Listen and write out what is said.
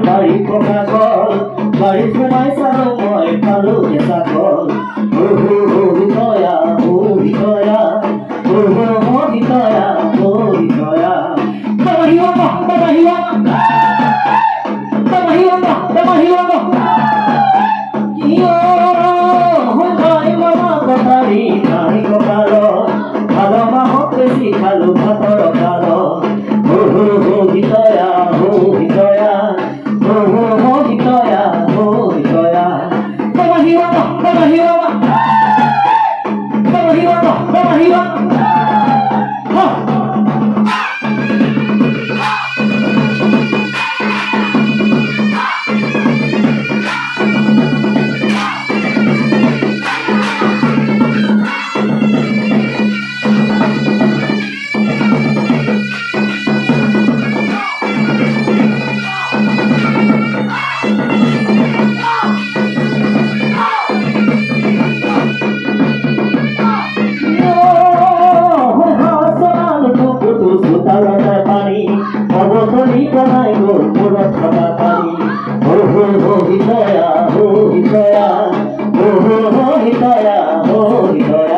বাড়ি পকা কল বাড়ি ঘুমাই চালো মই পালো কেঁচা কল হিতয়া হিতয়া হিতয়া হিতয়া ভালো মাহত বেশি খালো ভাতর কাল হিতয়া হিতয়া হিতয়া হিতয়া অবতরী কনাই গো পুরো থাকা পারি হিতয়া হিতয়া হিতয়া হিতয়া